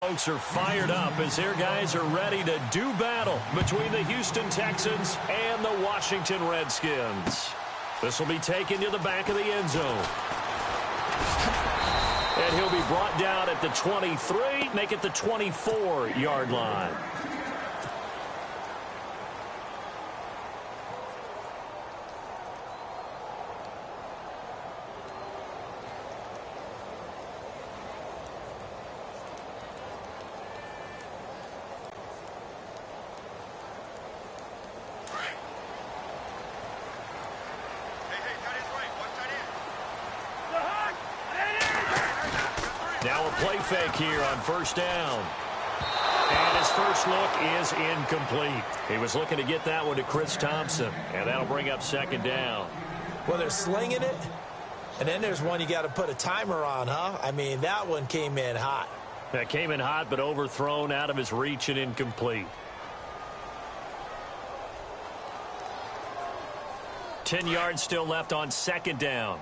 Folks are fired up as their guys are ready to do battle between the Houston Texans and the Washington Redskins. This will be taken to the back of the end zone. And he'll be brought down at the 23, make it the 24-yard line. Now a play fake here on first down. And his first look is incomplete. He was looking to get that one to Chris Thompson, and that'll bring up second down. Well, they're slinging it, and then there's one you got to put a timer on, huh? I mean, that one came in hot. That came in hot, but overthrown, out of his reach, and incomplete. 10 yards still left on second down.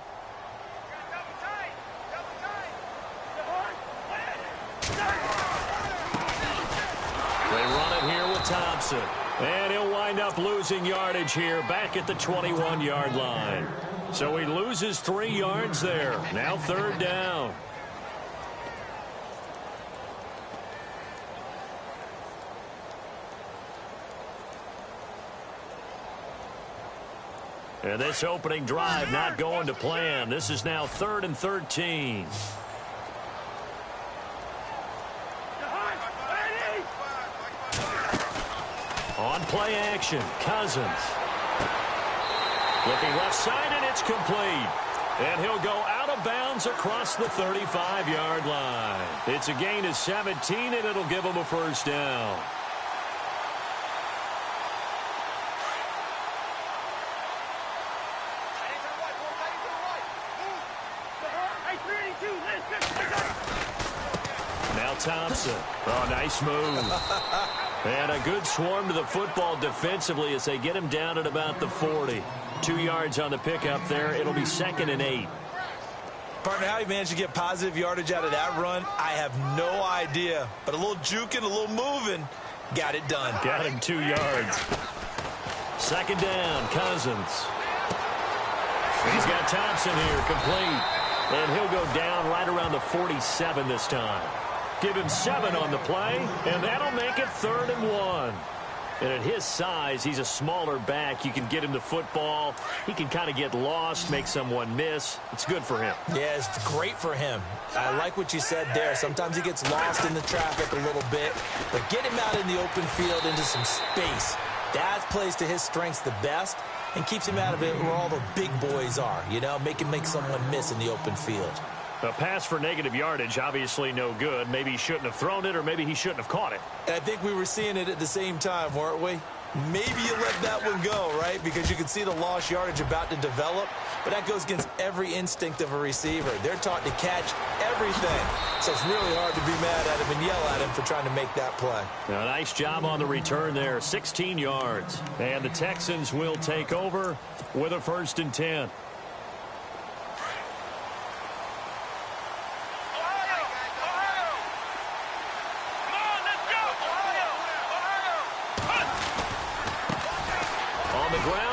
They run it here with Thompson. And he'll wind up losing yardage here back at the 21-yard line. So he loses 3 yards there. Now third down. And this opening drive not going to plan. This is now 3rd and 13. On play action, Cousins. Looking left side, and it's complete. And he'll go out of bounds across the 35-yard line. It's a gain of 17, and it'll give him a first down. Now Thompson. Oh, nice move. And a good swarm to the football defensively as they get him down at about the 40. 2 yards on the pickup there. It'll be 2nd and 8. Partner, how he managed to get positive yardage out of that run, I have no idea. But a little juking, a little moving, got it done. Got him 2 yards. Second down, Cousins. He's got Thompson here, complete. And he'll go down right around the 47 this time. Give him 7 on the play, and that'll make it 3rd and 1. And at his size, he's a smaller back. You can get him the football. He can kind of get lost, make someone miss. It's good for him. Yeah, it's great for him. I like what you said there. Sometimes he gets lost in the traffic a little bit, but get him out in the open field into some space. That plays to his strengths the best and keeps him out of it where all the big boys are, you know, make someone miss in the open field. A pass for negative yardage, obviously no good. Maybe he shouldn't have thrown it, or maybe he shouldn't have caught it. And I think we were seeing it at the same time, weren't we? Maybe you let that one go, right? Because you can see the lost yardage about to develop. But that goes against every instinct of a receiver. They're taught to catch everything. So it's really hard to be mad at him and yell at him for trying to make that play. A nice job on the return there. 16 yards. And the Texans will take over with a 1st and 10.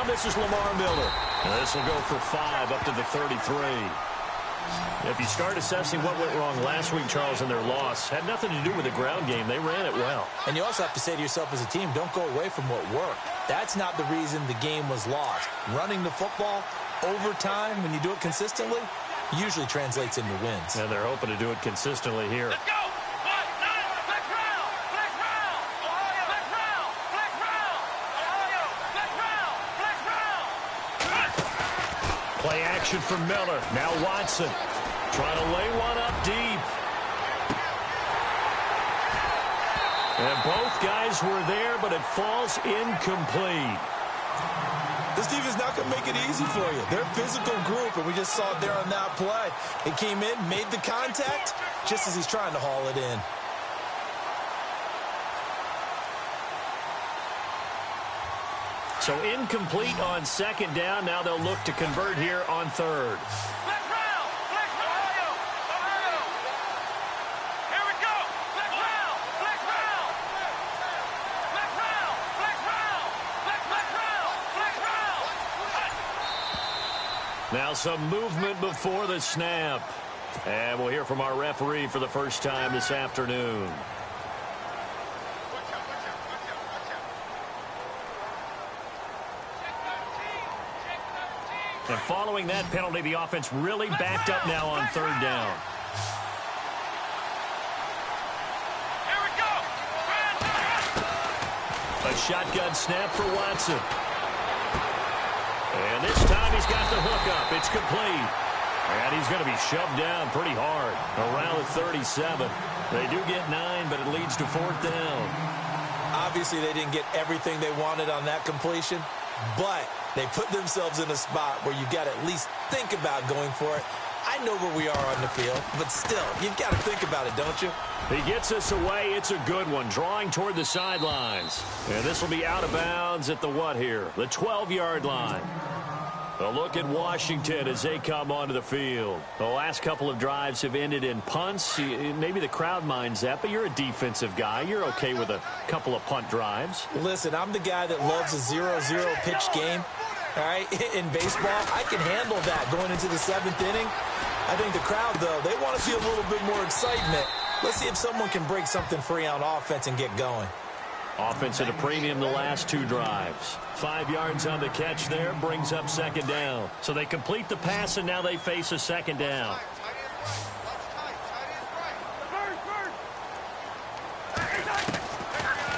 This is Lamar Miller. And this will go for 5 up to the 33. If you start assessing what went wrong last week, Charles, in their loss, had nothing to do with the ground game. They ran it well. And you also have to say to yourself as a team, don't go away from what worked. That's not the reason the game was lost. Running the football over time, when you do it consistently, usually translates into wins. And they're hoping to do it consistently here. Let's go! Play action for Miller. Now Watson trying to lay one up deep. And both guys were there, but it falls incomplete. This defense is not going to make it easy for you. They're a physical group, and we just saw it there on that play. It came in, made the contact, just as he's trying to haul it in. So incomplete on second down. Now they'll look to convert here on third. Here we go. Now some movement before the snap. And we'll hear from our referee for the first time this afternoon. And following that penalty, the offense really backed up now on third down. Here we go. A shotgun snap for Watson. And this time he's got the hook up. It's complete. And he's going to be shoved down pretty hard around the 37. They do get 9, but it leads to fourth down. Obviously, they didn't get everything they wanted on that completion, but they put themselves in a spot where you got to at least think about going for it. I know where we are on the field, but still, you've got to think about it, don't you? He gets us away. It's a good one, drawing toward the sidelines. And this will be out of bounds at the what here? The 12-yard line. A look at Washington as they come onto the field. The last couple of drives have ended in punts. Maybe the crowd minds that, but you're a defensive guy. You're okay with a couple of punt drives. Listen, I'm the guy that loves a 0-0 pitch game. All right, in baseball, I can handle that going into the 7th inning. I think the crowd, though, they want to see a little bit more excitement. Let's see if someone can break something free on offense and get going. Offense at a premium the last 2 drives. 5 yards on the catch there, brings up second down. So they complete the pass, and now they face a second down.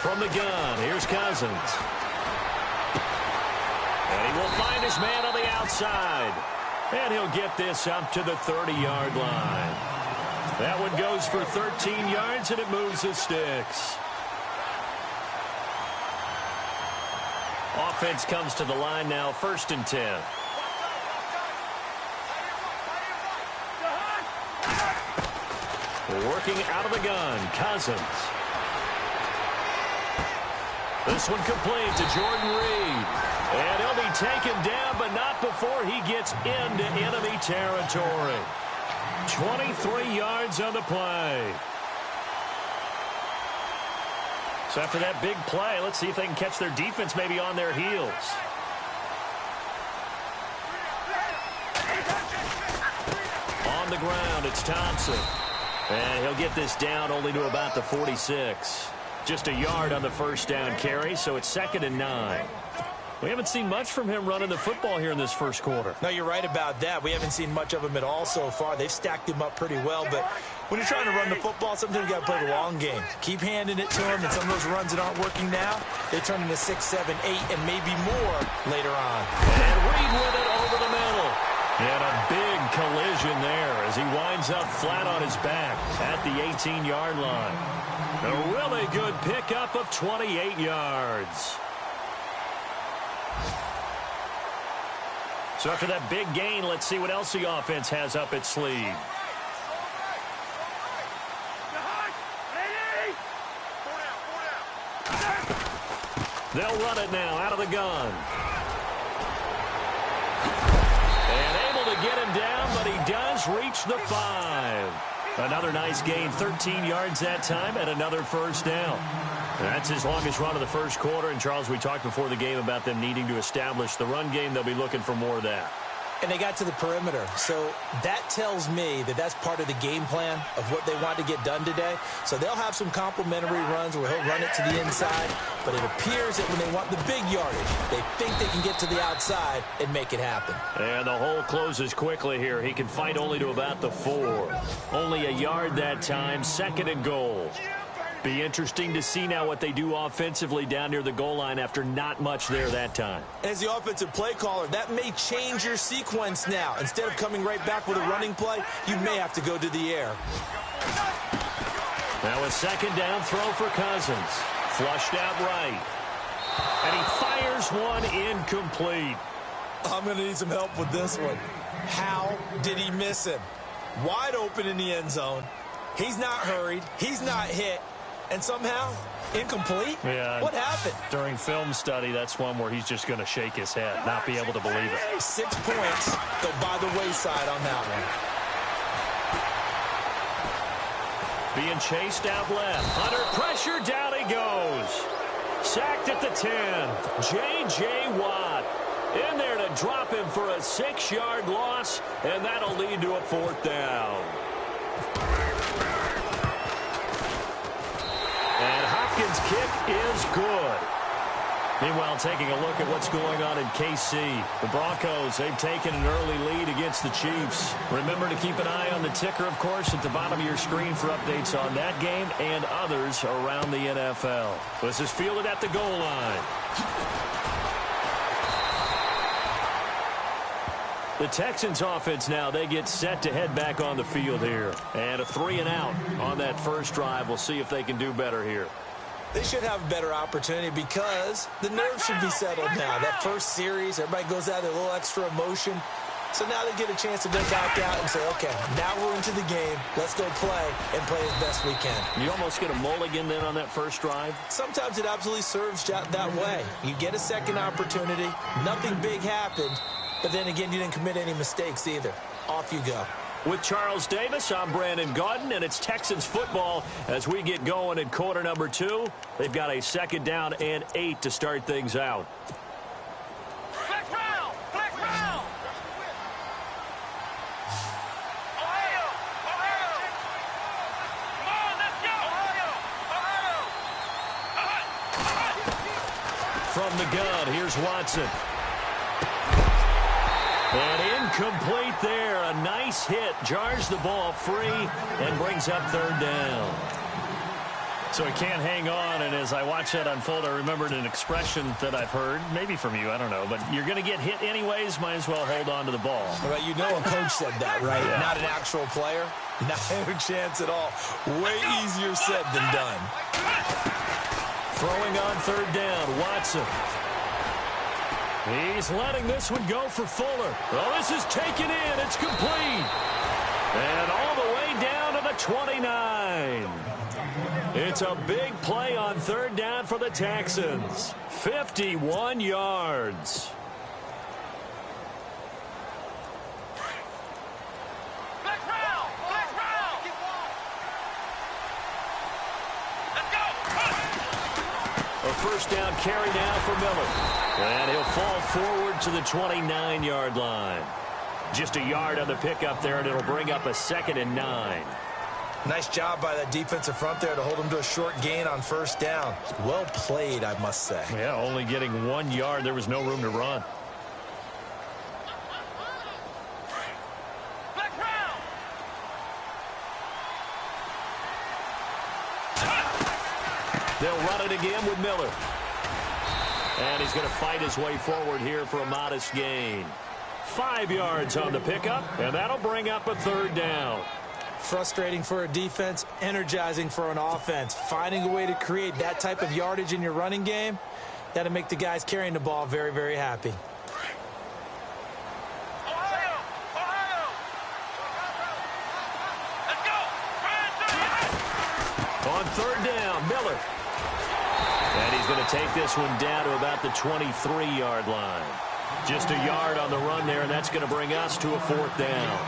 From the gun, here's Cousins. And he will find his man on the outside. And he'll get this up to the 30-yard line. That one goes for 13 yards, and it moves the sticks. Offense comes to the line now, 1st and 10. Working out of the gun, Cousins. This one complete to Jordan Reed. And he'll be taken down, but not before he gets into enemy territory. 23 yards on the play. So after that big play, let's see if they can catch their defense maybe on their heels. On the ground, it's Thompson. And he'll get this down only to about the 46. Just a yard on the first down carry, so it's 2nd and 9. We haven't seen much from him running the football here in this first quarter. No, you're right about that. We haven't seen much of him at all so far. They've stacked him up pretty well, but when you're trying to run the football, sometimes you got to play the long game. Keep handing it to him, and some of those runs that aren't working now, they turn into 6, 7, 8, and maybe more later on. And Reed with it over the middle. And a big collision there as he winds up flat on his back at the 18-yard line. A really good pickup of 28 yards. So after that big gain, let's see what else the offense has up its sleeve. They'll run it now out of the gun. And able to get him down, but he does reach the 5. Another nice gain, 13 yards that time, and another first down. That's his longest run of the first quarter. And, Charles, we talked before the game about them needing to establish the run game. They'll be looking for more of that. And they got to the perimeter. So that tells me that that's part of the game plan of what they want to get done today. So they'll have some complimentary runs where he'll run it to the inside. But it appears that when they want the big yardage, they think they can get to the outside and make it happen. And the hole closes quickly here. He can fight only to about the 4. Only a yard that time, 2nd and goal. Be interesting to see now what they do offensively down near the goal line after not much there that time. As the offensive play caller, that may change your sequence now. Instead of coming right back with a running play, you may have to go to the air. Now a 2nd down throw for Cousins. Flushed out right. And he fires one incomplete. I'm going to need some help with this one. How did he miss him? Wide open in the end zone. He's not hurried. He's not hit. And somehow, incomplete? Yeah. What happened? During film study, that's one where he's just going to shake his head, not be able to believe it. 6 points go by the wayside on that one. Being chased out left. Under pressure, down he goes. Sacked at the 10. J.J. Watt. In there to drop him for a 6-yard loss, and that'll lead to a 4th down. And Hopkins' kick is good. Meanwhile, taking a look at what's going on in KC. The Broncos, they've taken an early lead against the Chiefs. Remember to keep an eye on the ticker, of course, at the bottom of your screen for updates on that game and others around the NFL. This is fielded at the goal line. The Texans offense now, they get set to head back on the field here. And a 3-and-out on that first drive. We'll see if they can do better here. They should have a better opportunity because the nerves should be settled now. That first series, everybody goes out with a little extra emotion. So now they get a chance to go back out and say, okay, now we're into the game. Let's go play and play as best we can. You almost get a mulligan then on that first drive? Sometimes it absolutely serves that way. You get a second opportunity. Nothing big happened. But then again, you didn't commit any mistakes either. Off you go. With Charles Davis, I'm Brandon Gaudin, and it's Texans football as we get going in quarter number 2. They've got a 2nd down and 8 to start things out. Flex round! Flex round! Ohio! Ohio! Come on, let's go! Ohio! Ohio! From the gun, here's Watson. And incomplete there. A nice hit. Jars the ball free and brings up 3rd down. So he can't hang on, and as I watch that unfold, I remembered an expression that I've heard, maybe from you, I don't know, but you're going to get hit anyways, might as well hold on to the ball. Well, you know a coach said that, right? Yeah. Not an actual player. Not a chance at all. Way easier said than done. Throwing on 3rd down, Watson. He's letting this one go for Fuller. Well, this is taken in. It's complete. And all the way down to the 29. It's a big play on 3rd down for the Texans. 51 yards. Flex round! Flex round! Let's go! A 1st down carry now for Miller. And he'll fall forward to the 29-yard line. Just a yard on the pickup there, and it'll bring up a 2nd and 9. Nice job by that defensive front there to hold him to a short gain on 1st down. Well played, I must say. Yeah, only getting 1 yard. There was no room to run. Flex round! They'll run it again with Miller. And he's going to fight his way forward here for a modest gain. 5 yards on the pickup, and that'll bring up a 3rd down. Frustrating for a defense, energizing for an offense. Finding a way to create that type of yardage in your running game, that'll make the guys carrying the ball very, very happy. Ohio! Ohio! Let's go! On 3rd down, Miller. And he's going to take this one down to about the 23-yard line. Just a yard on the run there, and that's going to bring us to a 4th down.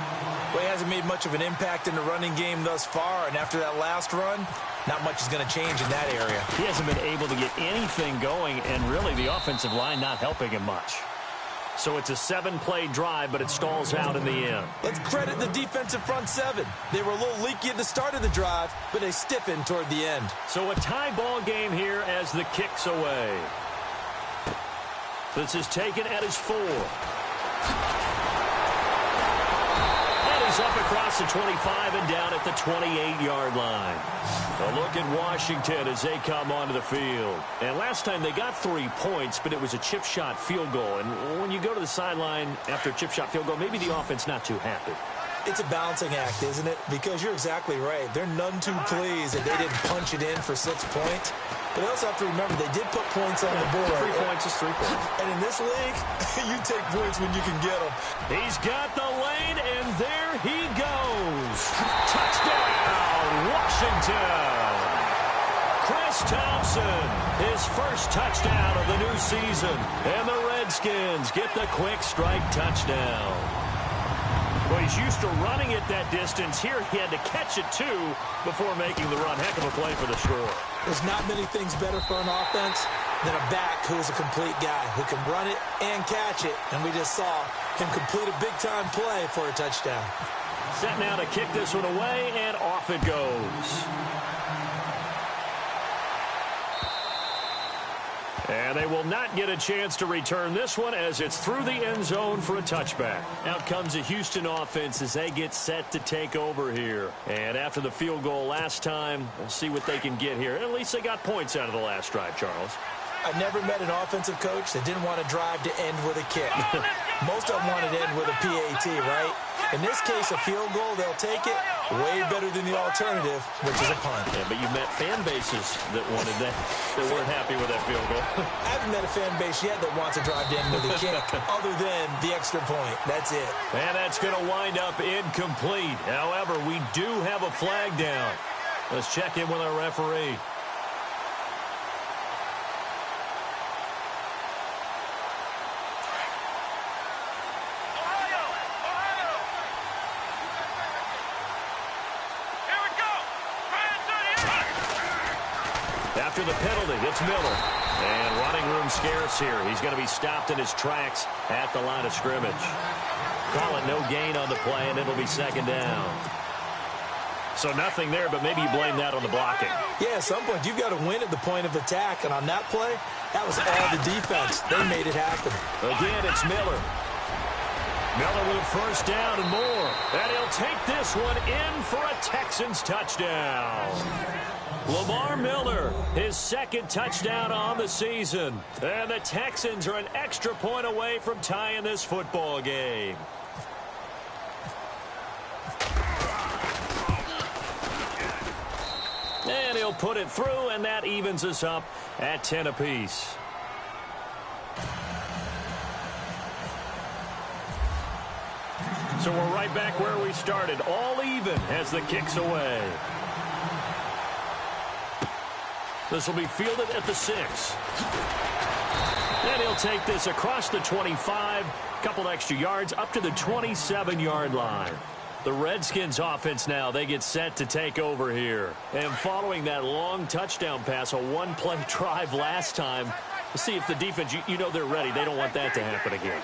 Well, he hasn't made much of an impact in the running game thus far, and after that last run, not much is going to change in that area. He hasn't been able to get anything going, and really the offensive line not helping him much. So it's a 7-play drive, but it stalls out in the end. Let's credit the defensive front 7. They were a little leaky at the start of the drive, but they stiffened toward the end. So a tie ball game here as the kick's away. This is taken at his 4. And he's up across the 25 and down at the 28-yard line. A look at Washington as they come onto the field. And last time they got 3 points, but it was a chip shot field goal. And when you go to the sideline after a chip shot field goal, maybe the offense not too happy. It's a balancing act, isn't it? Because you're exactly right. They're none too pleased that they didn't punch it in for 6 points. But they also have to remember they did put points on the board. 3 points is 3 points. And in this league, you take points when you can get them. He's got the lane, and there he goes. Touchdown, Washington. Chris Thompson, his first touchdown of the new season. And the Redskins get the quick strike touchdown. Well, he's used to running it that distance. Here he had to catch it, too, before making the run. Heck of a play for the score. There's not many things better for an offense than a back who is a complete guy who can run it and catch it. And we just saw him complete a big-time play for a touchdown. Set now to kick this one away, and off it goes. And they will not get a chance to return this one as it's through the end zone for a touchback. Out comes the Houston offense as they get set to take over here. And after the field goal last time, we'll see what they can get here. At least they got points out of the last drive, Charles. I never met an offensive coach that didn't want to drive to end with a kick. Most of them wanted to end with a PAT, right? In this case, a field goal, they'll take it. Way better than the alternative, which is a punt. Yeah, but you met fan bases that wanted that, that weren't happy with that field goal. I haven't met a fan base yet that wants to drive to end with a kick, other than the extra point. That's it. And that's going to wind up incomplete. However, we do have a flag down. Let's check in with our referee. After the penalty, it's Miller. And running room scarce here. He's going to be stopped in his tracks at the line of scrimmage. Call it no gain on the play, and it'll be second down. So nothing there, but maybe you blame that on the blocking. Yeah, at some point, you've got to win at the point of attack. And on that play, that was all the defense. They made it happen. Again, it's Miller. Miller with a first down and more. And he'll take this one in for a Texans touchdown. Lamar Miller, his second touchdown on the season. And the Texans are an extra point away from tying this football game. And he'll put it through, and that evens us up at 10 apiece. So we're right back where we started, all even as the kick's away. This will be fielded at the 6. And he'll take this across the 25, couple extra yards up to the 27-yard line. The Redskins offense now, they get set to take over here. And following that long touchdown pass, a one-play drive last time, to see if the defense, you know they're ready. They don't want that to happen again.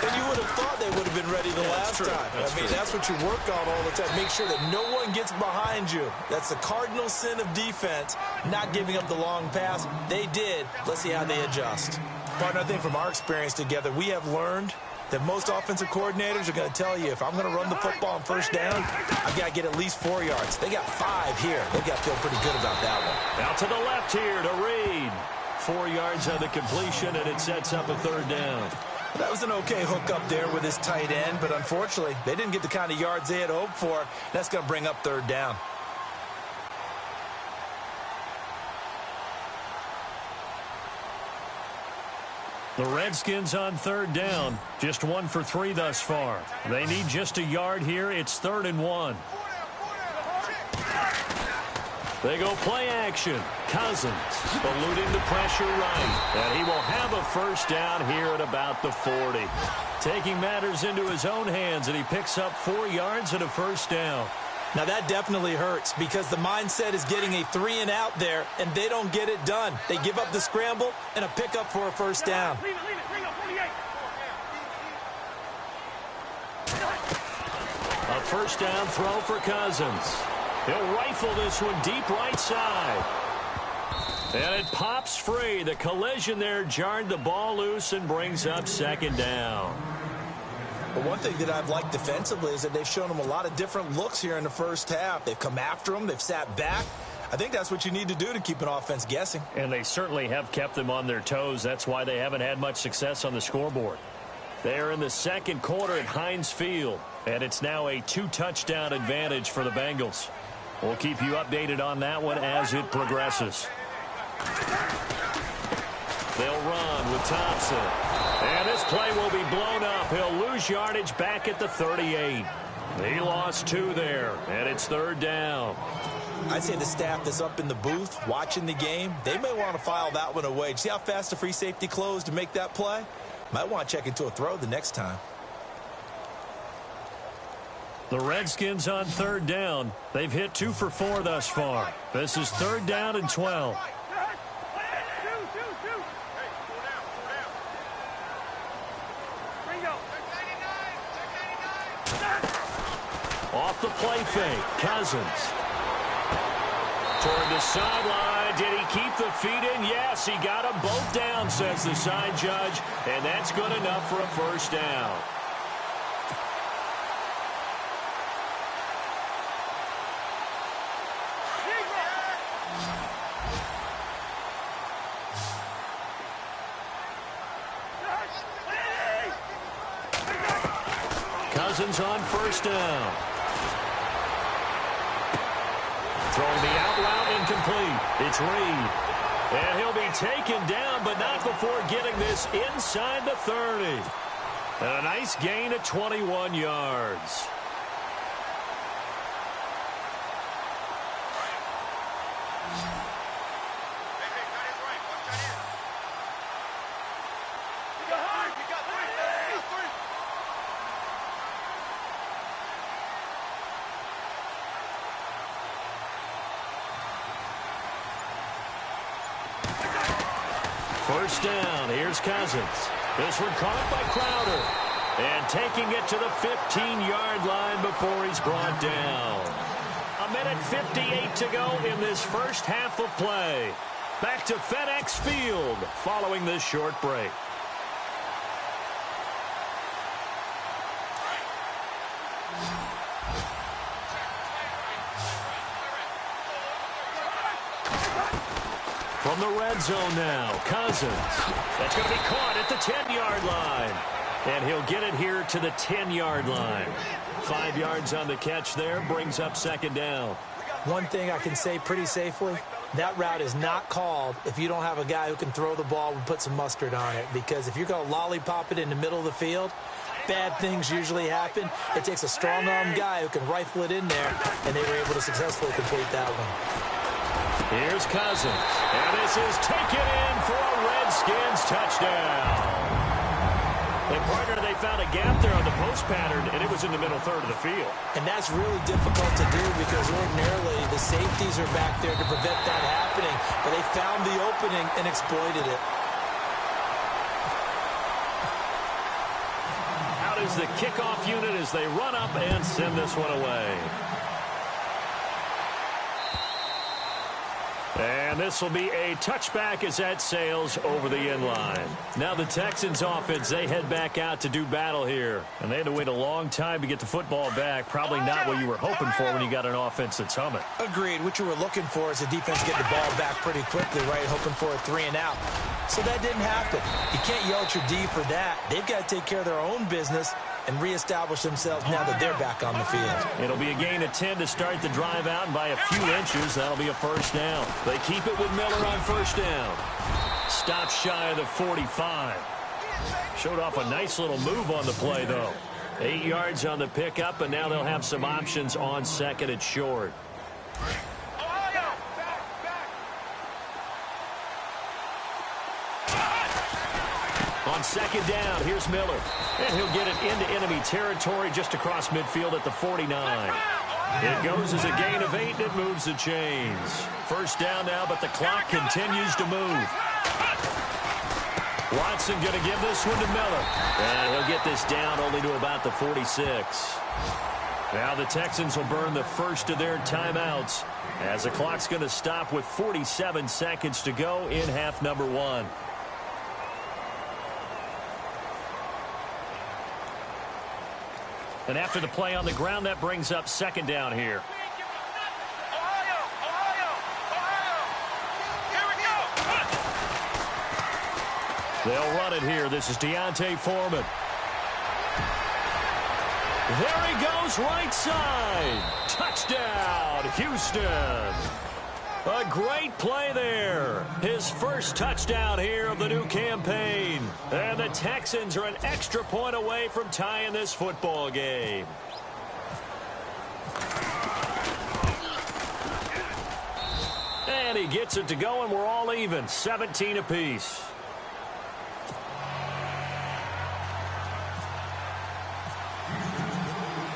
And you would have thought they would have been ready the last time. That's what you work on all the time. Make sure that no one gets behind you. That's the cardinal sin of defense, not giving up the long pass. They did. Let's see how they adjust. Partner, I think from our experience together, we have learned that most offensive coordinators are going to tell you, if I'm going to run the football on first down, I've got to get at least 4 yards. They got 5 here. They've got to feel pretty good about that one. Out to the left here to Reed. 4 yards on the completion, and it sets up a third down. That was an okay hook up there with his tight end, but unfortunately, they didn't get the kind of yards they had hoped for. That's going to bring up third down. The Redskins on third down. Just 1 for 3 thus far. They need just a yard here. It's 3rd and 1. They go play action. Cousins eluding the pressure right. And he will have a first down here at about the 40. Taking matters into his own hands, and he picks up 4 yards and a first down. Now that definitely hurts because the mindset is getting a 3 and out there, and they don't get it done. They give up the scramble and a pickup for a first down. A first down throw for Cousins. He'll rifle this one deep right side. And it pops free. The collision there jarred the ball loose and brings up second down. But one thing that I've liked defensively is that they've shown them a lot of different looks here in the first half. They've come after them. They've sat back. I think that's what you need to do to keep an offense guessing. And they certainly have kept them on their toes. That's why they haven't had much success on the scoreboard. They're in the second quarter at Heinz Field. And it's now a 2-touchdown advantage for the Bengals. We'll keep you updated on that one as it progresses. They'll run with Thompson. And this play will be blown up. He'll lose yardage back at the 38. He lost 2 there, and it's third down. I'd say the staff that's up in the booth watching the game, they may want to file that one away. See how fast the free safety closed to make that play? Might want to check into a throw the next time. The Redskins on third down. They've hit 2 for 4 thus far. This is third down and 12. Off the play fake, Cousins. Toward the sideline. Did he keep the feet in? Yes, he got them both down, says the side judge. And that's good enough for a first down. Cousins on first down. Throwing the out route incomplete. It's Reed. And he'll be taken down, but not before getting this inside the 30. And a nice gain of 21 yards. First down, here's Cousins. This one caught by Crowder. And taking it to the 15-yard line before he's brought down. 1:58 to go in this first half of play. Back to FedEx Field following this short break. From the red zone now, Cousins. That's going to be caught at the 10-yard line. And he'll get it here to the 10-yard line. 5 yards on the catch there, brings up second down. One thing I can say pretty safely, that route is not called if you don't have a guy who can throw the ball and put some mustard on it. Because if you're going to lollipop it in the middle of the field, bad things usually happen. It takes a strong-arm guy who can rifle it in there, and they were able to successfully complete that one. Here's Cousins, and this is taken in for a Redskins touchdown. And partner, they found a gap there on the post pattern, and it was in the middle third of the field. And that's really difficult to do because ordinarily the safeties are back there to prevent that happening. But they found the opening and exploited it. Out is the kickoff unit as they run up and send this one away. And this will be a touchback as that sails over the end line. Now the Texans offense, they head back out to do battle here. And they had to wait a long time to get the football back. Probably not what you were hoping for when you got an offense that's humming. Agreed. What you were looking for is the defense getting the ball back pretty quickly, right? Hoping for a 3-and-out. So that didn't happen. You can't yell at your D for that. They've got to take care of their own business and reestablish themselves now that they're back on the field. It'll be a gain of 10 to start the drive out, and by a few inches, that'll be a first down. They keep it with Miller on first down. Stop shy of the 45. Showed off a nice little move on the play, though. 8 yards on the pickup, and now they'll have some options on second and short. On second down, here's Miller. And he'll get it into enemy territory just across midfield at the 49. It goes as a gain of 8, and it moves the chains. First down now, but the clock continues to move. Watson going to give this one to Miller. And he'll get this down only to about the 46. Now the Texans will burn the first of their timeouts as the clock's going to stop with 47 seconds to go in half number 1. And after the play on the ground, that brings up second down here. They'll run it here. This is Deontay Foreman. There he goes, right side. Touchdown, Houston. A great play there. His first touchdown here of the new campaign. And the Texans are an extra point away from tying this football game. And he gets it to go, and we're all even. 17 apiece.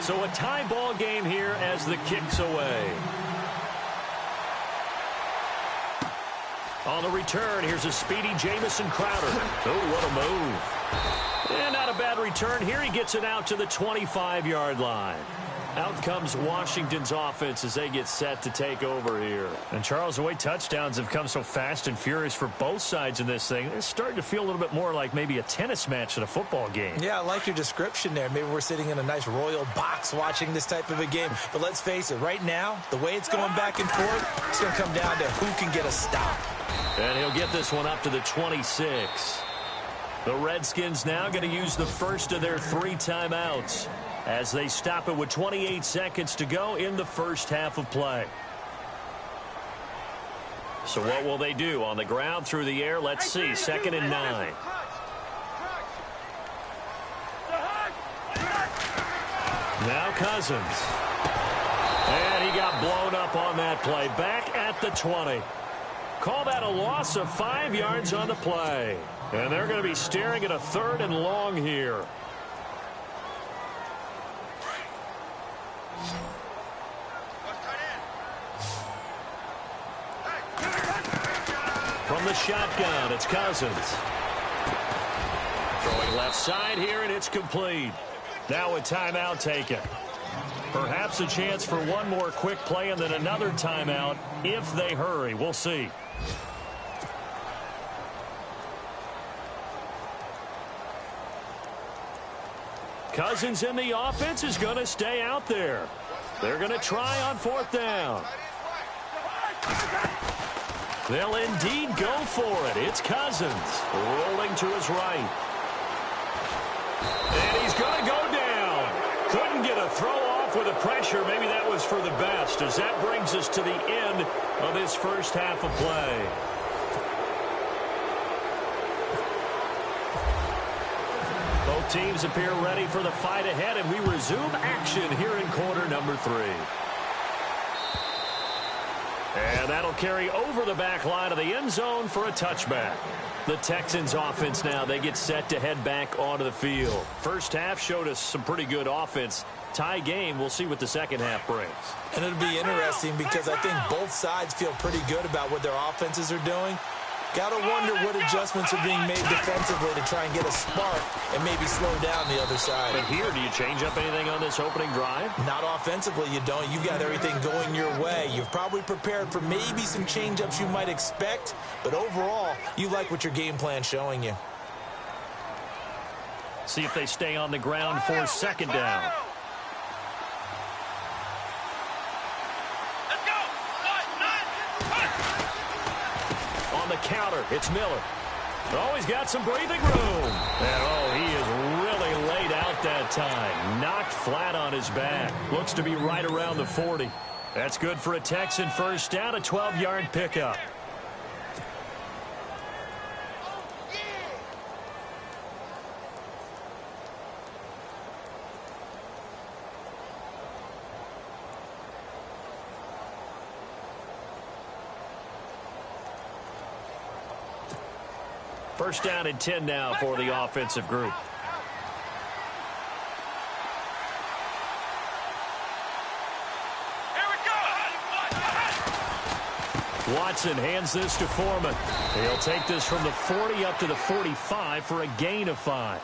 So a tie ball game here as the kick's away. On the return, here's a speedy Jamison Crowder. Oh, what a move. And not a bad return here. He gets it out to the 25-yard line. Out comes Washington's offense as they get set to take over here. And, Charles, the way touchdowns have come so fast and furious for both sides in this thing, it's starting to feel a little bit more like maybe a tennis match than a football game. Yeah, I like your description there. Maybe we're sitting in a nice royal box watching this type of a game. But let's face it, right now, the way it's going back and forth, it's going to come down to who can get a stop. And he'll get this one up to the 26. The Redskins now going to use the first of their 3 timeouts as they stop it with 28 seconds to go in the first half of play. So what will they do? On the ground, through the air, let's see. 2nd and 9. Now Cousins. And he got blown up on that play. Back at the 20. Call that a loss of 5 yards on the play. And they're going to be staring at a 3rd and long here. From the shotgun, it's Cousins. Throwing left side here, and it's complete. Now a timeout taken. Perhaps a chance for one more quick play and then another timeout if they hurry. We'll see. Cousins in the offense is going to stay out there. They're going to try on 4th down. They'll indeed go for it. It's Cousins rolling to his right. And he's going to go down. Couldn't get a throw off with the pressure. Maybe that was for the best, as that brings us to the end of this first half of play. Both teams appear ready for the fight ahead, and we resume action here in quarter number 3. And that'll carry over the back line of the end zone for a touchback. The Texans offense now, they get set to head back onto the field. First half showed us some pretty good offense. Tie game, we'll see what the second half brings. And it'll be interesting because I think both sides feel pretty good about what their offenses are doing. Got to wonder what adjustments are being made defensively to try and get a spark and maybe slow down the other side. But here, do you change up anything on this opening drive? Not offensively, you don't. You've got everything going your way. You've probably prepared for maybe some change-ups you might expect, but overall, you like what your game plan's showing you. See if they stay on the ground for 2nd down. On the counter, it's Miller. Oh, he's got some breathing room. And, oh, he is really laid out that time. Knocked flat on his back. Looks to be right around the 40. That's good for a Texan first down, a 12-yard pickup. First down and 10 now for the offensive group. Here we go. Watson hands this to Foreman. He'll take this from the 40 up to the 45 for a gain of 5.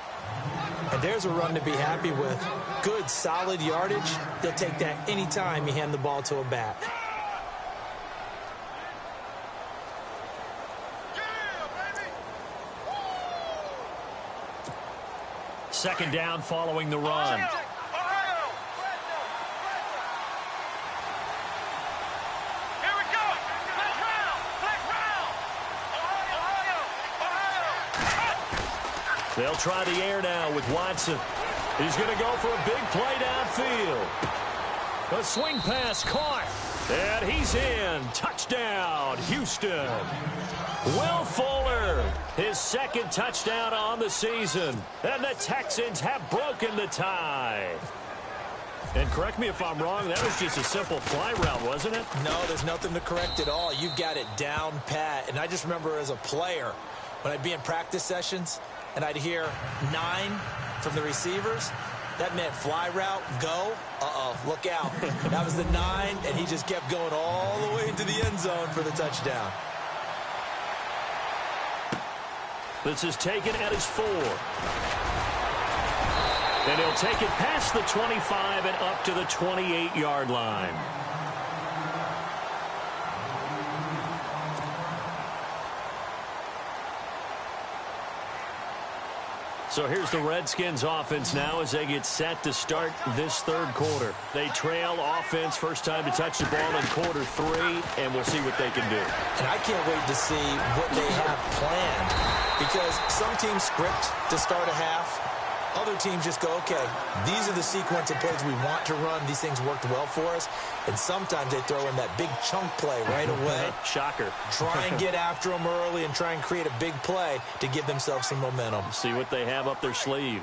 And there's a run to be happy with. Good, solid yardage. They'll take that anytime you hand the ball to a back. Second down following the run. Ohio. Here we go. Flag round. Ohio. They'll try the air now with Watson. He's going to go for a big play downfield. A swing pass caught. And he's in. Touchdown, Houston. Will Fuller, his 2nd touchdown on the season. And the Texans have broken the tie. And correct me if I'm wrong, that was just a simple fly route, wasn't it? No, there's nothing to correct at all. You've got it down pat. And I just remember as a player, when I'd be in practice sessions and I'd hear 9 from the receivers, That meant fly route, go. Uh-oh, look out. That was the 9, and he just kept going all the way into the end zone for the touchdown. This is taken at his 4. And he'll take it past the 25 and up to the 28-yard line. So here's the Redskins offense now as they get set to start this third quarter. They trail offense, first time to touch the ball in quarter 3, and we'll see what they can do. And I can't wait to see what they have planned, because some teams script to start a half. Other teams just go, okay, these are the sequence of plays we want to run. These things worked well for us. And sometimes they throw in that big chunk play right away. Shocker. Try and get after them early and try and create a big play to give themselves some momentum. See what they have up their sleeve.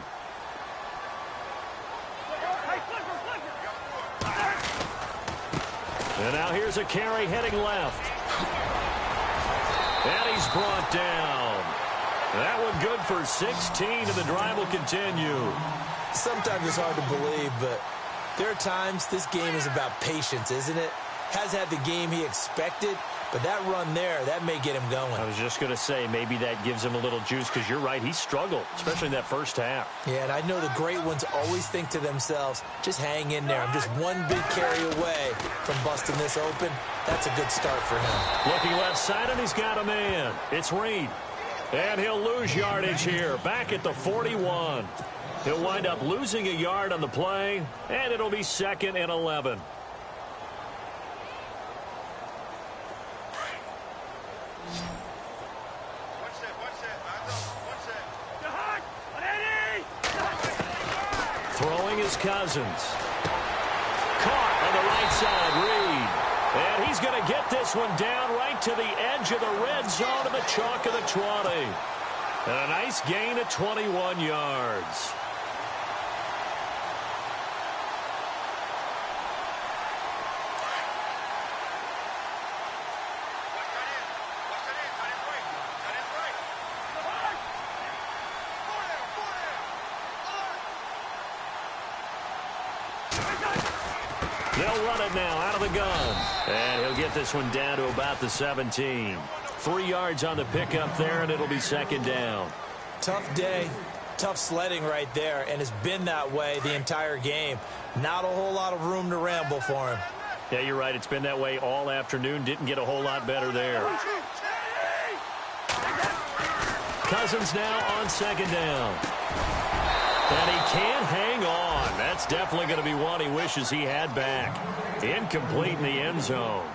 And now here's a carry heading left. And he's brought down. That one good for 16, and the drive will continue. Sometimes it's hard to believe, but there are times this game is about patience, isn't it? Has had the game he expected, but that run there, that may get him going. I was just going to say, maybe that gives him a little juice, because you're right, he struggled, especially in that first half. Yeah, and I know the great ones always think to themselves, just hang in there. I'm just one big carry away from busting this open. That's a good start for him. Looking left side, and he's got a man. It's Reed. And he'll lose yardage here, back at the 41. He'll wind up losing a yard on the play, and it'll be 2nd and 11. Throwing is Cousins. Caught on the right side, Reed. And he's going to get this one down right to the edge of the red zone of the chalk of the 20. And a nice gain of 21 yards. They'll run it now out of the gun. And he'll get this one down to about the 17. 3 yards on the pickup there, and it'll be 2nd down. Tough day, tough sledding right there, and it's been that way the entire game. Not a whole lot of room to ramble for him. Yeah, you're right. It's been that way all afternoon. Didn't get a whole lot better there. Cousins now on 2nd down. And he can't hang on. That's definitely going to be one he wishes he had back. Incomplete in the end zone.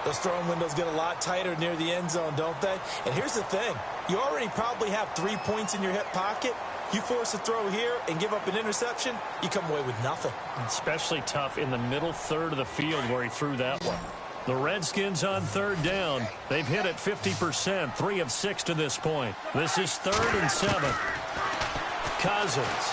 Those throwing windows get a lot tighter near the end zone, don't they? And here's the thing. You already probably have 3 points in your hip pocket. You force a throw here and give up an interception, you come away with nothing. Especially tough in the middle third of the field where he threw that one. The Redskins on 3rd down. They've hit it 50%, 3 of 6 to this point. This is 3rd and 7. Cousins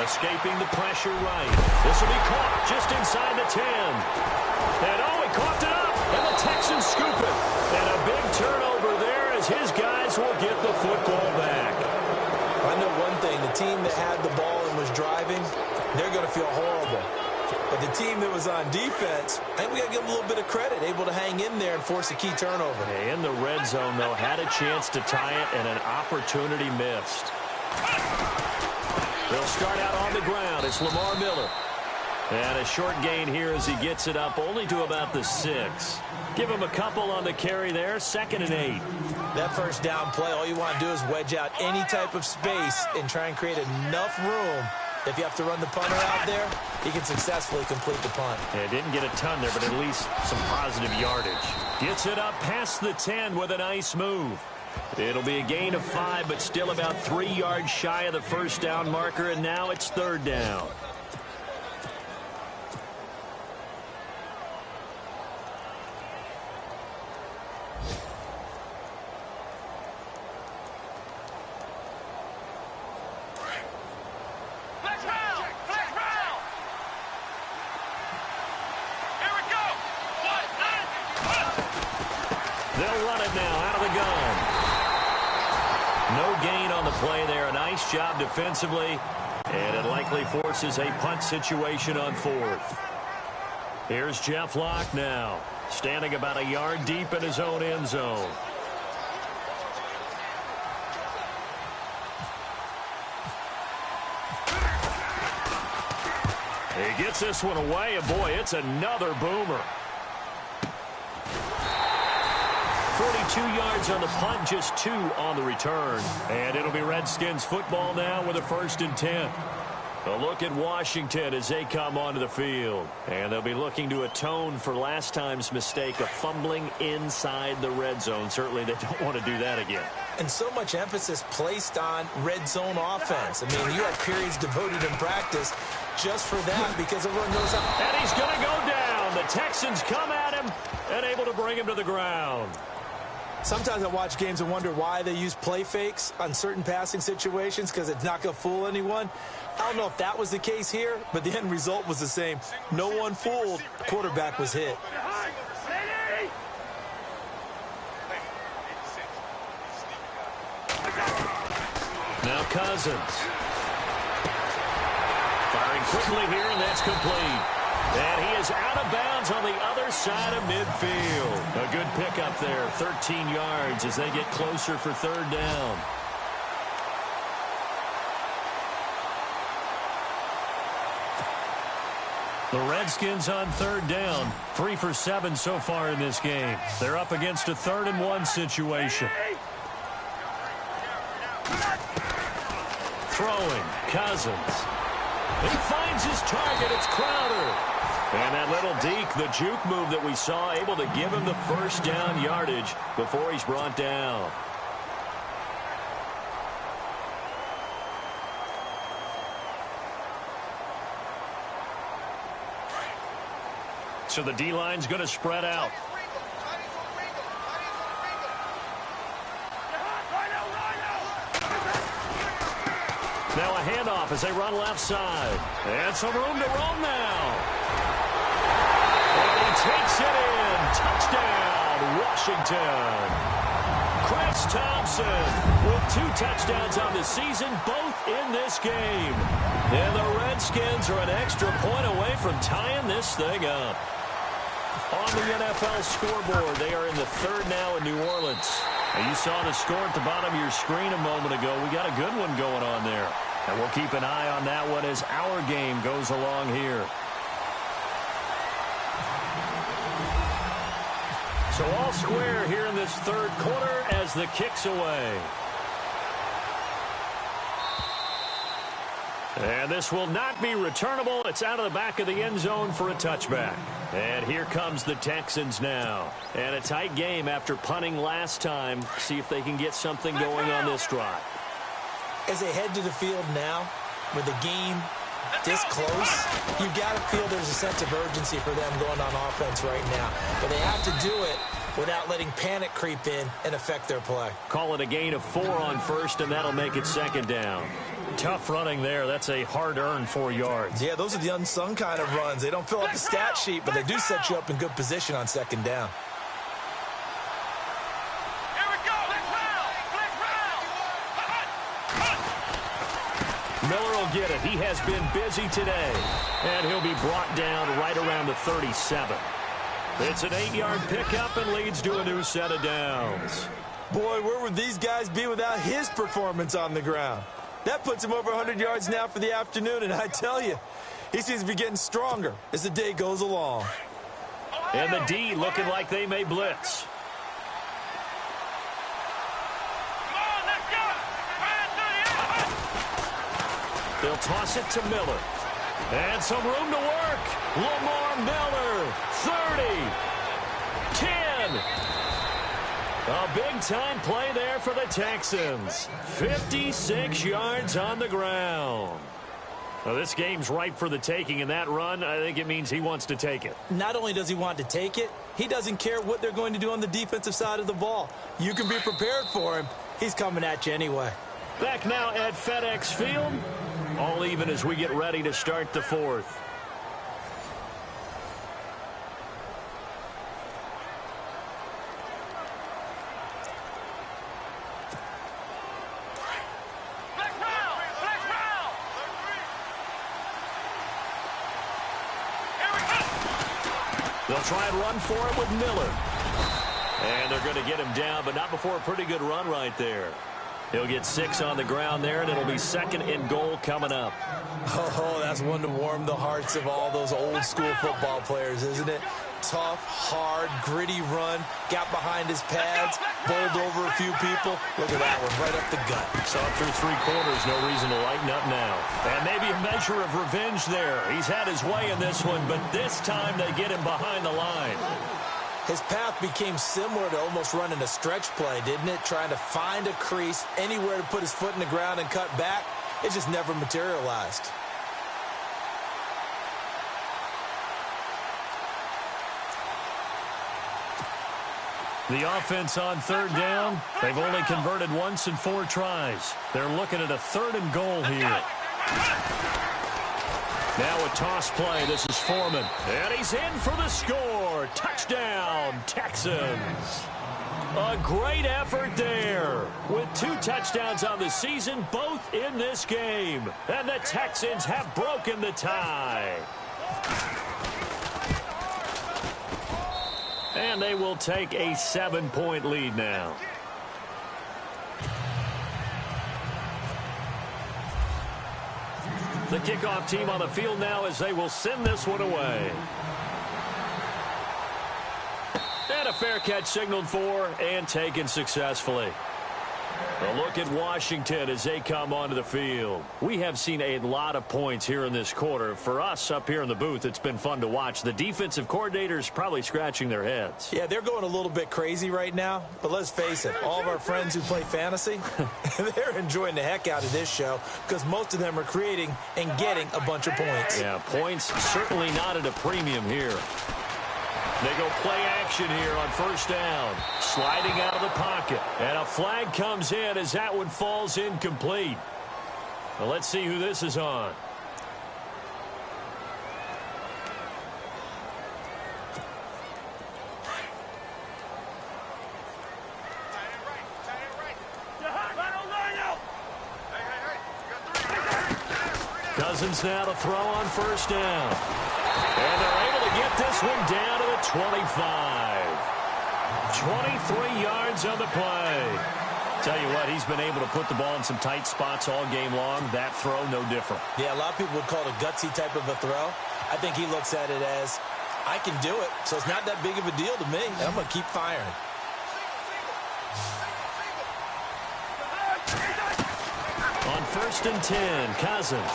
escaping the pressure right. This will be caught just inside the 10. And oh, he coughed it up, and the Texans scoop it. And a big turnover there as his guys will get the football back. I know one thing, the team that had the ball and was driving, they're going to feel horrible. But the team that was on defense, I think we got to give them a little bit of credit, able to hang in there and force a key turnover. In the red zone, though, had a chance to tie it, and an opportunity missed. They'll start out on the ground. It's Lamar Miller. And a short gain here as he gets it up only to about the 6. Give him a couple on the carry there. 2nd and 8. That first down play, all you want to do is wedge out any type of space and try and create enough room. If you have to run the punter out there, he can successfully complete the punt. Yeah, didn't get a ton there, but at least some positive yardage. Gets it up past the 10 with a nice move. It'll be a gain of 5, but still about 3 yards shy of the first down marker, and now it's 3rd down. They'll run it now out of the gun. No gain on the play there. A nice job defensively. And it likely forces a punt situation on fourth. Here's Jeff Locke now, standing about a yard deep in his own end zone. He gets this one away, and boy, it's another boomer. 42 yards on the punt, just 2 on the return. And it'll be Redskins football now with a 1st and 10. A look at Washington as they come onto the field. And they'll be looking to atone for last time's mistake of fumbling inside the red zone. Certainly they don't want to do that again. And so much emphasis placed on red zone offense. I mean, you had periods devoted in practice just for that because everyone knows how. And he's going to go down. The Texans come at him and able to bring him to the ground. Sometimes I watch games and wonder why they use play fakes on certain passing situations because it's not going to fool anyone. I don't know if that was the case here, but the end result was the same. No one fooled. The quarterback was hit. Now Cousins. Firing quickly here, and that's complete. And he is out of bounds on the other side of midfield. A good pickup there, 13 yards as they get closer for 3rd down. The Redskins on 3rd down, 3 for 7 so far in this game. They're up against a 3rd and 1 situation. Throwing, Cousins. He finds his target. It's Crowder. And that little deke, the juke move that we saw, able to give him the 1st down yardage before he's brought down. So the D-line's going to spread out. Now a handoff as they run left side. And some room to roam now. And he takes it in. Touchdown, Washington. Chris Thompson with 2 touchdowns on the season, both in this game. And the Redskins are an extra point away from tying this thing up. On the NFL scoreboard, they are in the 3rd now in New Orleans. And you saw the score at the bottom of your screen a moment ago. We got a good one going on there. And we'll keep an eye on that one as our game goes along here. So all square here in this 3rd quarter as the kick's away. And this will not be returnable. It's out of the back of the end zone for a touchback. And here comes the Texans now. And a tight game after punting last time. See if they can get something going on this drive. As they head to the field now, with the game this close, you've got to feel there's a sense of urgency for them going on offense right now. But they have to do it without letting panic creep in and affect their play. Call it a gain of 4 on 1st, and that'll make it 2nd down. Tough running there. That's a hard-earned 4 yards. Yeah, those are the unsung kind of runs. They don't fill up the stat sheet, but they do set you up in good position on 2nd down. Here we go. Blitz round. Miller will get it. He has been busy today, and he'll be brought down right around the 37. It's an 8-yard pickup and leads to a new set of downs. Boy, where would these guys be without his performance on the ground? That puts him over 100 yards now for the afternoon, and I tell you, he seems to be getting stronger as the day goes along. And the D looking like they may blitz. Come on, let's go. They'll toss it to Miller. And some room to work. Lamar Miller, 30, 10. A big-time play there for the Texans. 56 yards on the ground. Well, this game's ripe for the taking, and that run, I think it means he wants to take it. Not only does he want to take it, he doesn't care what they're going to do on the defensive side of the ball. You can be prepared for him. He's coming at you anyway. Back now at FedEx Field. All even as we get ready to start the 4th. They'll try and run for it with Miller. And they're going to get him down, but not before a pretty good run right there. He'll get 6 on the ground there, and it'll be 2nd and goal coming up. Oh, that's one to warm the hearts of all those old-school football players, isn't it? Tough, hard, gritty run, got behind his pads, bowled over a few people. Look at that one, right up the gut. Saw it through 3 quarters, no reason to lighten up now. And maybe a measure of revenge there. He's had his way in this one, but this time they get him behind the line. His path became similar to almost running a stretch play, didn't it? Trying to find a crease, anywhere to put his foot in the ground and cut back. It just never materialized. The offense on 3rd down. They've only converted once in 4 tries. They're looking at a 3rd and goal here. Now a toss play. This is Foreman. And he's in for the score. Touchdown, Texans. A great effort there. With 2 touchdowns on the season, both in this game. And the Texans have broken the tie. And they will take a 7-point lead now. The kickoff team on the field now as they will send this one away. And a fair catch signaled for and taken successfully. A look at Washington as they come onto the field. We have seen a lot of points here in this quarter. For us up here in the booth, it's been fun to watch. The defensive coordinators probably scratching their heads. Yeah, they're going a little bit crazy right now. But let's face it, all of our friends who play fantasy, they're enjoying the heck out of this show because most of them are creating and getting a bunch of points. Yeah, points certainly not at a premium here. They go play action here on 1st down. Sliding out of the pocket. And a flag comes in as that one falls incomplete. Well, let's see who this is on. Cousins now to throw on 1st down. And they're able to get this one down to the 25. 23 yards on the play. Tell you what, he's been able to put the ball in some tight spots all game long. That throw, no different. Yeah, a lot of people would call it a gutsy type of a throw. I think he looks at it as, I can do it, so it's not that big of a deal to me, and I'm going to keep firing. On 1st and 10, Cousins.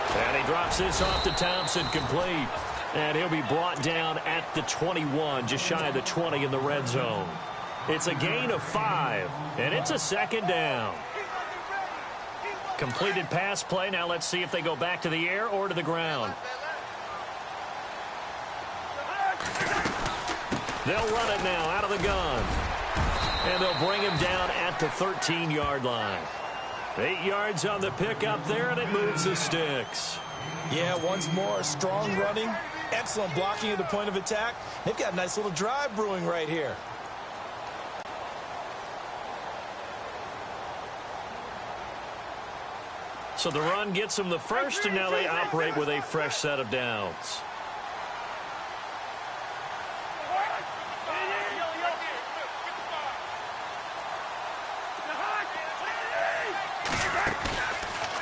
And he drops this off to Thompson, complete. And he'll be brought down at the 21, just shy of the 20 in the red zone. It's a gain of 5, and it's a 2nd down. Completed pass play. Now let's see if they go back to the air or to the ground. They'll run it now out of the gun. And they'll bring him down at the 13-yard line. 8 yards on the pickup there, and it moves the sticks. Yeah, once more, strong running, excellent blocking at the point of attack. They've got a nice little drive brewing right here. So the run gets them the first, and now they operate with a fresh set of downs.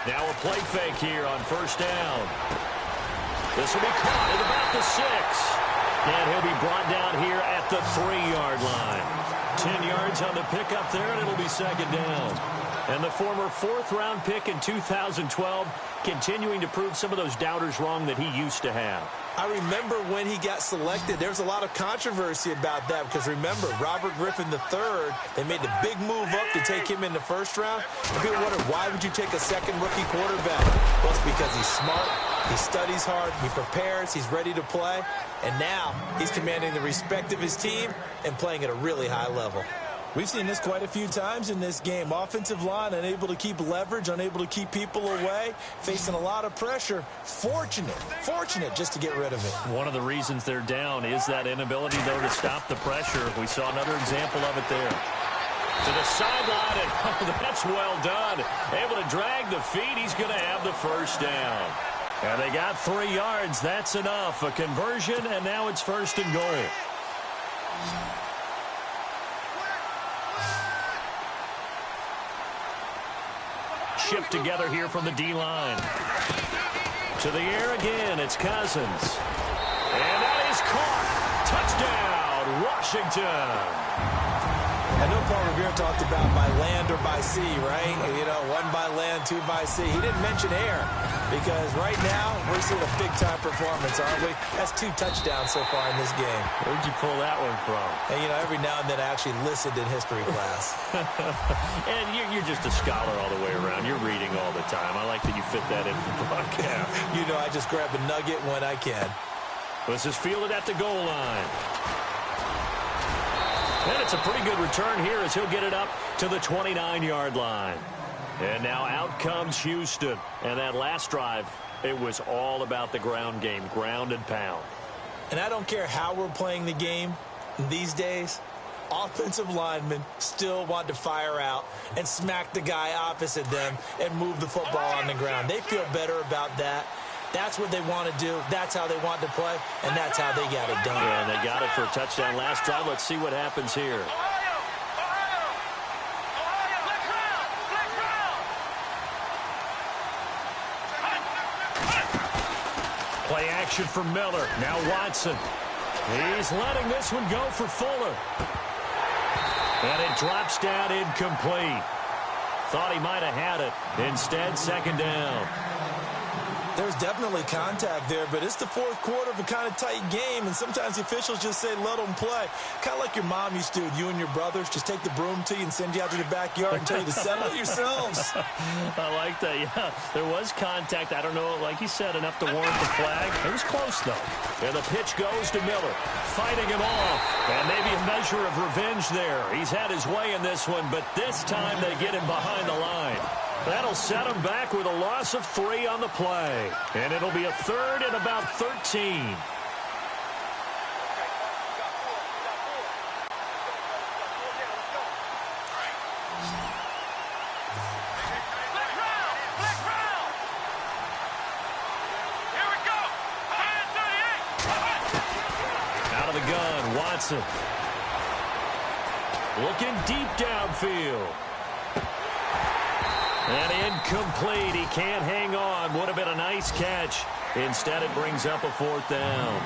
Now a play fake here on 1st down. This will be caught at about the 6. And he'll be brought down here at the 3-yard line. 10 yards on the pickup there, and it'll be 2nd down. And the former 4th-round pick in 2012 continuing to prove some of those doubters wrong that he used to have. I remember when he got selected, there was a lot of controversy about that because remember, Robert Griffin III, they made the big move up to take him in the 1st round. And people wondered, why would you take a 2nd rookie quarterback? Well, it's because he's smart, he studies hard, he prepares, he's ready to play, and now he's commanding the respect of his team and playing at a really high level. We've seen this quite a few times in this game. Offensive line unable to keep leverage, unable to keep people away, facing a lot of pressure. Fortunate just to get rid of it. One of the reasons they're down is that inability, though, to stop the pressure. We saw another example of it there. To the sideline, and oh, that's well done. Able to drag the feet. He's going to have the 1st down. And they got 3 yards. That's enough. A conversion, and now it's 1st and goal. Shift together here from the D-line. To the air again. It's Cousins. And that is caught. Touchdown, Washington. I know Paul Revere talked about by land or by sea, right? You know, 1 by land, 2 by sea. He didn't mention air because right now we're seeing a big-time performance, aren't we? That's 2 touchdowns so far in this game. Where'd you pull that one from? And, you know, every now and then I actually listened in history class. And you're just a scholar all the way around. You're reading all the time. I like that you fit that in the broadcast. You know, I just grab a nugget when I can. This is fielded at the goal line. And it's a pretty good return here as he'll get it up to the 29-yard line. And now out comes Houston. And that last drive, it was all about the ground game, ground and pound. And I don't care how we're playing the game these days, offensive linemen still want to fire out and smack the guy opposite them and move the football on the ground. They feel better about that. That's what they want to do. That's how they want to play, and that's how they got it done. Yeah, and they got it for a touchdown last drive. Let's see what happens here. Play action for Miller. Now Watson. He's letting this one go for Fuller. And it drops down incomplete. Thought he might have had it. Instead, 2nd down. There's definitely contact there, but it's the 4th quarter of a kind of tight game, and sometimes the officials just say, let them play. Kind of like your mom used to with you and your brothers. Just take the broom to you and send you out to the backyard and tell you to settle it yourselves. I like that, yeah. There was contact. I don't know, like you said, enough to warrant the flag. It was close, though. And the pitch goes to Miller, fighting him off. And maybe a measure of revenge there. He's had his way in this one, but this time they get him behind the line. That'll set him back with a loss of 3 on the play. And it'll be a 3rd and about 13. Out of the gun, Watson. Looking deep downfield. And incomplete. He can't hang on. Would have been a nice catch. Instead, it brings up a 4th down.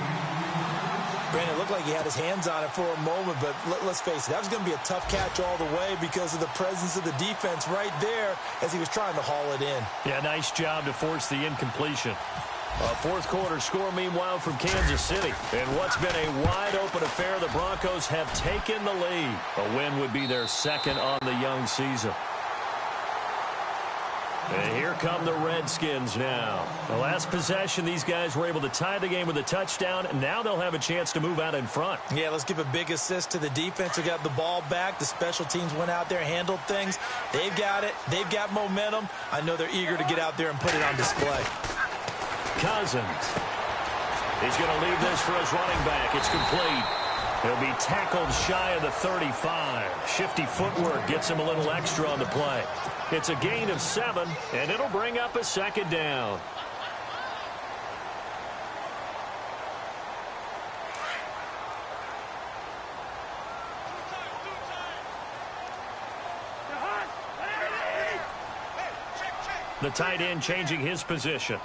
Brandon, it looked like he had his hands on it for a moment, but let's face it, that was going to be a tough catch all the way because of the presence of the defense right there as he was trying to haul it in. Yeah, nice job to force the incompletion. A 4th quarter score, meanwhile, from Kansas City. And what's been a wide-open affair, the Broncos have taken the lead. A win would be their 2nd on the young season. And here come the Redskins now. The last possession, these guys were able to tie the game with a touchdown, and now they'll have a chance to move out in front. Yeah, let's give a big assist to the defense who got the ball back. The special teams went out there, handled things. They've got it. They've got momentum. I know they're eager to get out there and put it on display. Cousins. He's going to leave this for his running back. It's complete. He'll be tackled shy of the 35. Shifty footwork gets him a little extra on the play. It's a gain of 7, and it'll bring up a 2nd down. The tight end changing his position.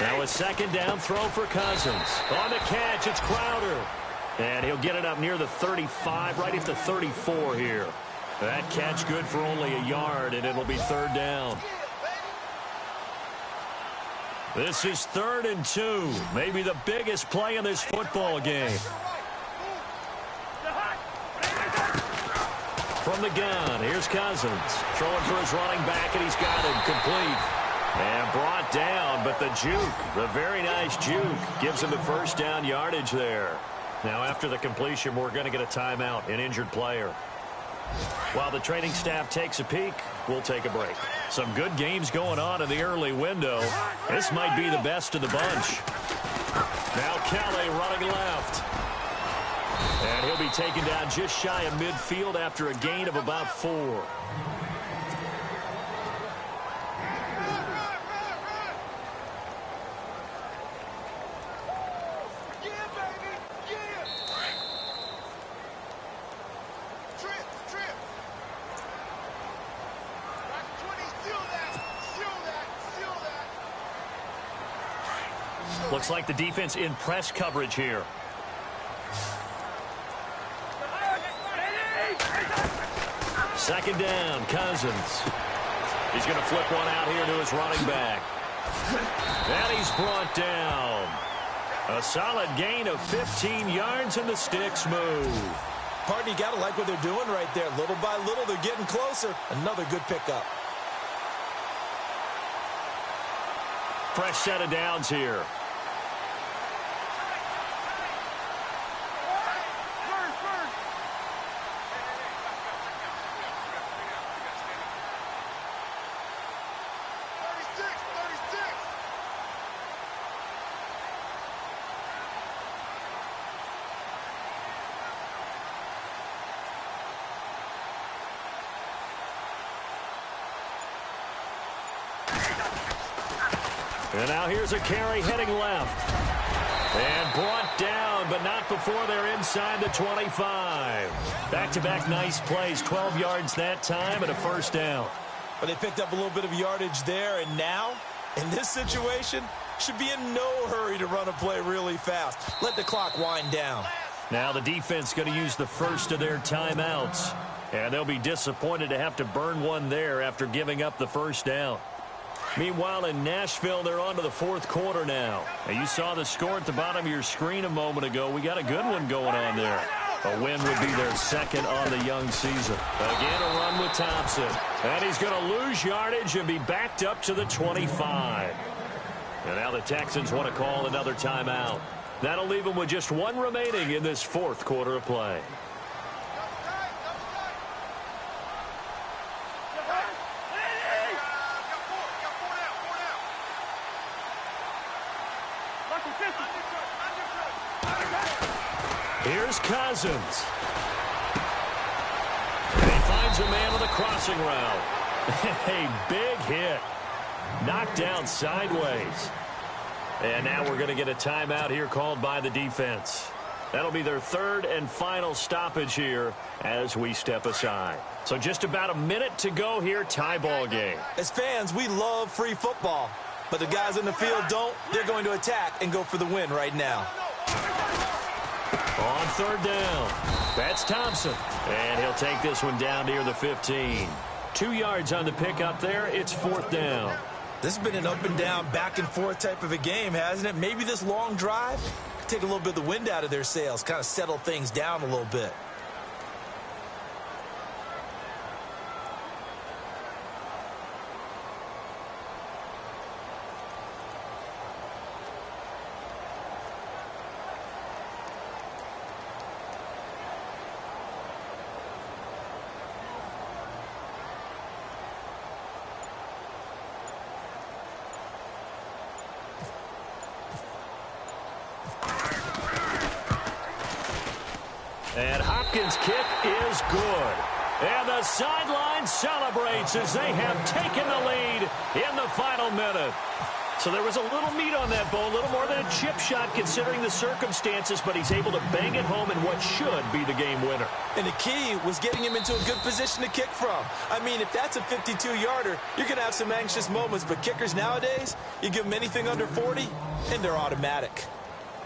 Now a 2nd down throw for Cousins. On the catch, it's Crowder. And he'll get it up near the 35, right at the 34 here. That catch good for only a yard, and it'll be 3rd down. This is 3rd and 2. Maybe the biggest play in this football game. From the gun, here's Cousins. Throwing for his running back, and he's got it complete. And brought down, but the juke, the very nice juke, gives him the 1st down yardage there. Now, after the completion, we're going to get a timeout, an injured player. While the training staff takes a peek, we'll take a break. Some good games going on in the early window. This might be the best of the bunch. Now Kelly running left. And he'll be taken down just shy of midfield after a gain of about 4. Looks like the defense in press coverage here. Second down, Cousins. He's going to flip one out here to his running back. And he's brought down. A solid gain of 15 yards, and the sticks move. Partner, you got to like what they're doing right there. Little by little, they're getting closer. Another good pickup. Fresh set of downs here. And now here's a carry heading left. And brought down, but not before they're inside the 25. Back-to-back nice plays, 12 yards that time and a first down. But they picked up a little bit of yardage there, and now, in this situation, should be in no hurry to run a play really fast. Let the clock wind down. Now the defense going to use the first of their timeouts. And they'll be disappointed to have to burn one there after giving up the first down. Meanwhile, in Nashville, they're on to the fourth quarter now. And you saw the score at the bottom of your screen a moment ago. We got a good one going on there. A win would be their second on the young season. Again, a run with Thompson. And he's going to lose yardage and be backed up to the 25. And now the Texans want to call another timeout. That'll leave them with just one remaining in this fourth quarter of play. Here's Cousins. And he finds a man on the crossing route. A big hit. Knocked down sideways. And now we're going to get a timeout here called by the defense. That'll be their third and final stoppage here as we step aside. So just about a minute to go here, tie ball game. As fans, we love free football. But the guys in the field don't. They're going to attack and go for the win right now. On third down, that's Thompson. And he'll take this one down near the 15. 2 yards on the pickup there. It's fourth down. This has been an up and down, back and forth type of a game, hasn't it? Maybe this long drive could take a little bit of the wind out of their sails, kind of settle things down a little bit. And Hopkins' kick is good. And the sideline celebrates as they have taken the lead in the final minute. So there was a little meat on that ball, a little more than a chip shot considering the circumstances, but he's able to bang it home in what should be the game winner. And the key was getting him into a good position to kick from. I mean, if that's a 52-yarder, you're going to have some anxious moments, but kickers nowadays, you give them anything under 40, and they're automatic.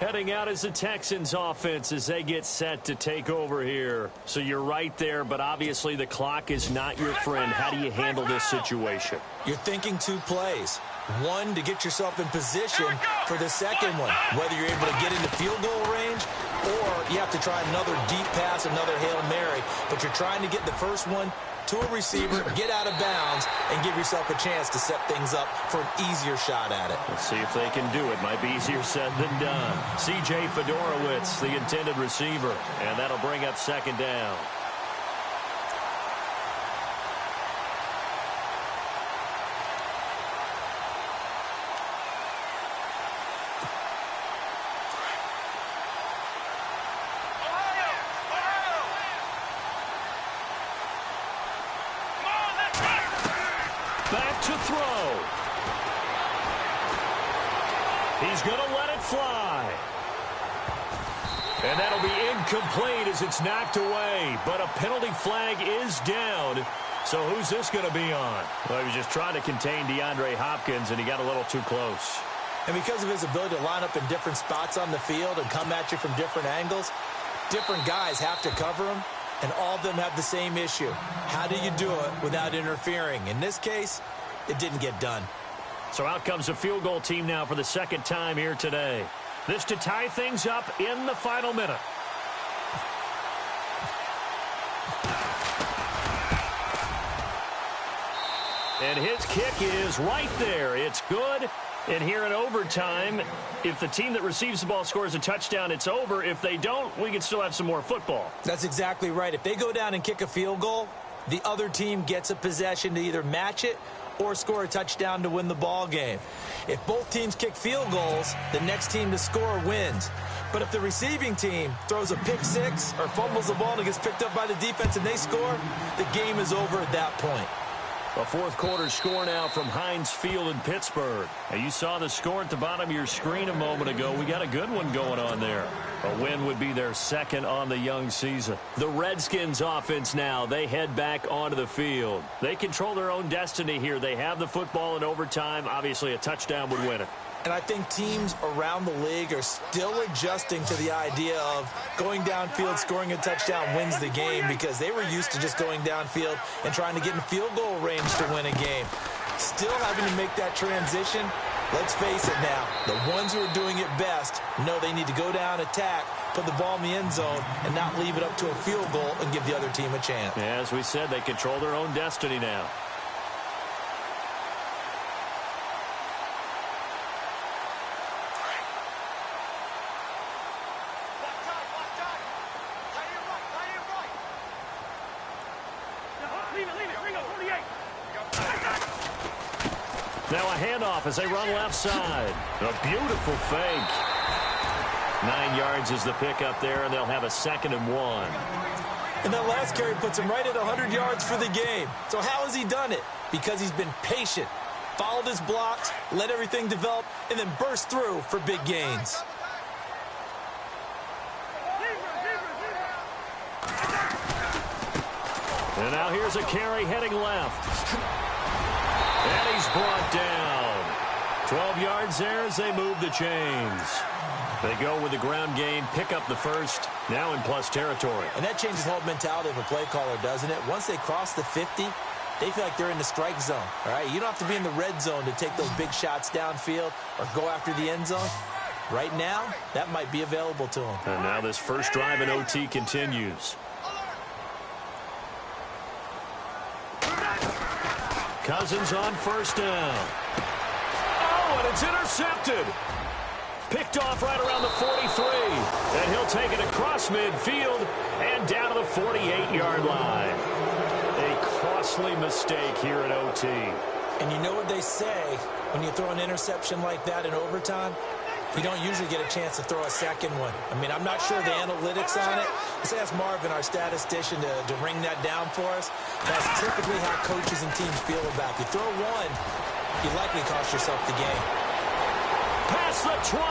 Heading out is the Texans offense as they get set to take over here. So you're right there, but obviously the clock is not your friend. How do you handle this situation? You're thinking 2 plays. One, to get yourself in position for the second one, whether you're able to get into field goal range or you have to try another deep pass, another Hail Mary, but you're trying to get the first one to a receiver, get out of bounds, and give yourself a chance to set things up for an easier shot at it. Let's see if they can do it. Might be easier said than done. C.J. Fedorowicz, the intended receiver, and that'll bring up second down. back to throw. He's going to let it fly. And that'll be incomplete as it's knocked away. But a penalty flag is down. So who's this going to be on? Well, he was just trying to contain DeAndre Hopkins, and he got a little too close. And because of his ability to line up in different spots on the field and come at you from different angles, different guys have to cover him, and all of them have the same issue. How do you do it without interfering? In this case, it didn't get done. So out comes the field goal team now for the second time here today. This to tie things up in the final minute. And his kick is right there. It's good. And here in overtime, if the team that receives the ball scores a touchdown, it's over. If they don't, we can still have some more football. That's exactly right. If they go down and kick a field goal, the other team gets a possession to either match it or score a touchdown to win the ball game. If both teams kick field goals, the next team to score wins. But if the receiving team throws a pick six or fumbles the ball and it gets picked up by the defense and they score, the game is over at that point. A fourth quarter score now from Heinz Field in Pittsburgh. Now, you saw the score at the bottom of your screen a moment ago. We got a good one going on there. A win would be their second on the young season. The Redskins offense now, they head back onto the field. They control their own destiny here. They have the football in overtime. Obviously, a touchdown would win it. And I think teams around the league are still adjusting to the idea of going downfield, scoring a touchdown wins the game, because they were used to just going downfield and trying to get in field goal range to win a game. Still having to make that transition. Let's face it now, the ones who are doing it best know they need to go down, attack, put the ball in the end zone, and not leave it up to a field goal and give the other team a chance. Yeah, as we said, they control their own destiny now. Now a handoff as they run left side. A beautiful fake. 9 yards is the pickup there, and they'll have a 2nd and 1. And that last carry puts him right at 100 yards for the game. So how has he done it? Because he's been patient, followed his blocks, let everything develop, and then burst through for big gains. And now here's a carry heading left. And he's brought down. 12 yards there as they move the chains. They go with the ground game, pick up the first, now in plus territory. And that changes the whole mentality of a play caller, doesn't it? Once they cross the 50, they feel like they're in the strike zone. All right, you don't have to be in the red zone to take those big shots downfield or go after the end zone. Right now, that might be available to them. And now this first drive in OT continues. Cousins on first down. Oh, and it's intercepted. Picked off right around the 43. And he'll take it across midfield and down to the 48-yard line. A costly mistake here at OT. And you know what they say when you throw an interception like that in overtime? You don't usually get a chance to throw a second one. I mean, I'm not sure the analytics on it. Let's ask Marvin, our statistician, to ring that down for us. That's typically how coaches and teams feel about it. You throw one, you likely cost yourself the game. Past the 20.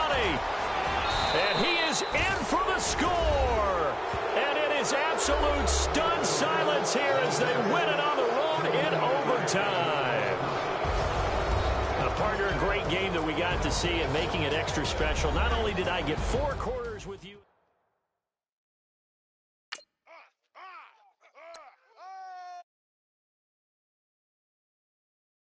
And he is in for the score. And it is absolute stunned silence here as they win it on the road in overtime. Partner, a great game that we got to see, and making it extra special. Not only did I get 4 quarters with you.